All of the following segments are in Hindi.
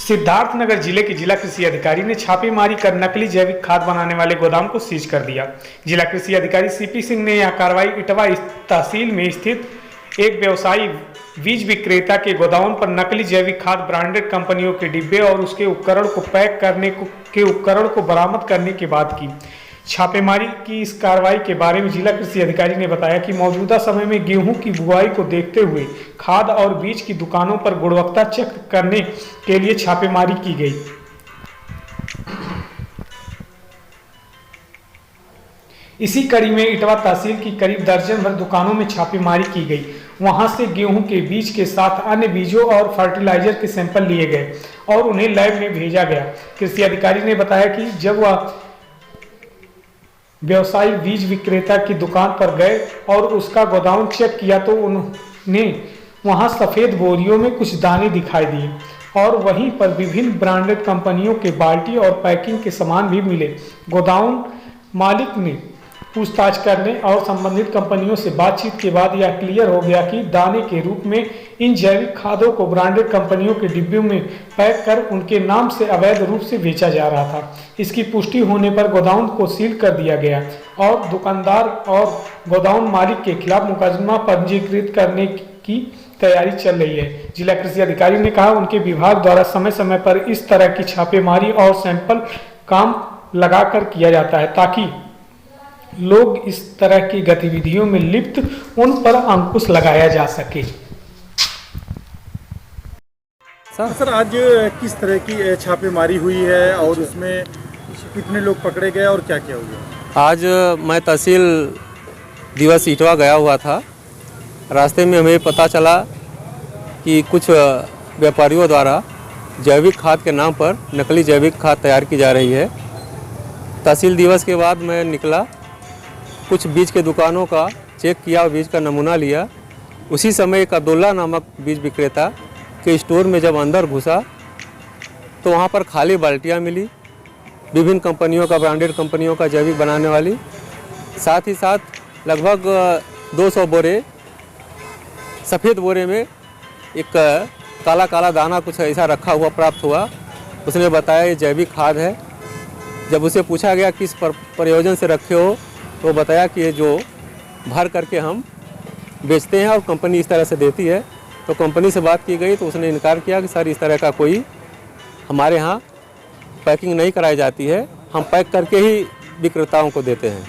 सिद्धार्थनगर जिले के जिला कृषि अधिकारी ने छापेमारी कर नकली जैविक खाद बनाने वाले गोदाम को सीज कर दिया। जिला कृषि अधिकारी सीपी सिंह ने यह कार्रवाई इटवा तहसील में स्थित एक व्यवसायी बीज विक्रेता के गोदाम पर नकली जैविक खाद ब्रांडेड कंपनियों के डिब्बे और उसके उपकरण को पैक करने के उपकरण को बरामद करने के बाद की। छापेमारी की इस कार्रवाई के बारे में जिला कृषि अधिकारी ने बताया कि मौजूदा समय में गेहूं की बुआई को देखते हुए खाद और बीज की दुकानों पर गुणवत्ता चेक करने के लिए छापेमारी की गई। इसी कड़ी में इटवा तहसील की करीब दर्जन भर दुकानों में छापेमारी की गई। वहां से गेहूं के बीज के साथ अन्य बीजों और फर्टिलाइजर के सैंपल लिए गए और उन्हें लैब में भेजा गया। कृषि अधिकारी ने बताया कि जब वह व्यवसायी बीज विक्रेता की दुकान पर गए और उसका गोदाम चेक किया तो उन्हें वहां सफेद बोरियों में कुछ दाने दिखाई दिए और वहीं पर विभिन्न ब्रांडेड कंपनियों के बाल्टी और पैकिंग के सामान भी मिले। गोदाम मालिक ने पूछताछ करने और संबंधित कंपनियों से बातचीत के बाद यह क्लियर हो गया कि दाने के रूप में इन जैविक खादों को ब्रांडेड कंपनियों के डिब्बों में पैक कर उनके नाम से अवैध रूप से बेचा जा रहा था। इसकी पुष्टि होने पर गोदाम को सील कर दिया गया और दुकानदार और गोदाम मालिक के खिलाफ मुकदमा पंजीकृत करने की तैयारी चल रही है। जिला कृषि अधिकारी ने कहा उनके विभाग द्वारा समय समय पर इस तरह की छापेमारी और सैंपल काम लगाकर किया जाता है ताकि लोग इस तरह की गतिविधियों में लिप्त उन पर अंकुश लगाया जा सके। सर आज किस तरह की छापेमारी हुई है और उसमें कितने लोग पकड़े गए और क्या क्या हुआ? आज मैं तहसील दिवस इटवा गया हुआ था। रास्ते में हमें पता चला कि कुछ व्यापारियों द्वारा जैविक खाद के नाम पर नकली जैविक खाद तैयार की जा रही है। तहसील दिवस के बाद मैं निकला, कुछ बीज के दुकानों का चेक किया, बीज का नमूना लिया। उसी समय एक अब्दुल्ला नामक बीज विक्रेता के स्टोर में जब अंदर घुसा तो वहाँ पर खाली बाल्टियाँ मिली, विभिन्न कंपनियों का, ब्रांडेड कंपनियों का जैविक बनाने वाली, साथ ही साथ लगभग 200 बोरे, सफ़ेद बोरे में एक काला काला दाना कुछ ऐसा रखा हुआ प्राप्त हुआ। उसने बताया ये जैविक खाद है। जब उसे पूछा गया किस प्रयोजन से रखे हो तो बताया कि ये जो भर करके हम बेचते हैं और कंपनी इस तरह से देती है। तो कंपनी से बात की गई तो उसने इनकार किया कि सर इस तरह का कोई हमारे यहाँ पैकिंग नहीं कराई जाती है, हम पैक करके ही विक्रेताओं को देते हैं।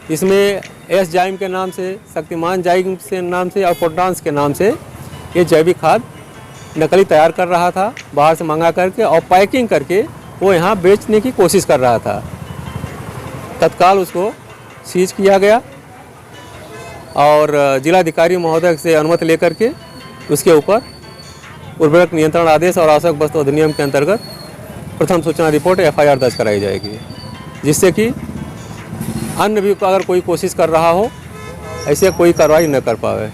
इसमें एस जाइम के नाम से, शक्तिमान जाइम के नाम से और पोटांस के नाम से ये जैविक खाद नकली तैयार कर रहा था, बाहर से मंगा करके और पैकिंग करके वो यहाँ बेचने की कोशिश कर रहा था। तत्काल उसको सीज किया गया और जिलाधिकारी महोदय से अनुमति लेकर के उसके ऊपर उर्वरक नियंत्रण आदेश और आवश्यक वस्तु अधिनियम के अंतर्गत प्रथम सूचना रिपोर्ट FIR दर्ज कराई जाएगी, जिससे कि अन्य भी अगर कोई कोशिश कर रहा हो ऐसे कोई कार्रवाई न कर पावे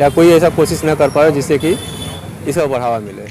या कोई ऐसा कोशिश न कर पावे जिससे कि इसे बढ़ावा मिले।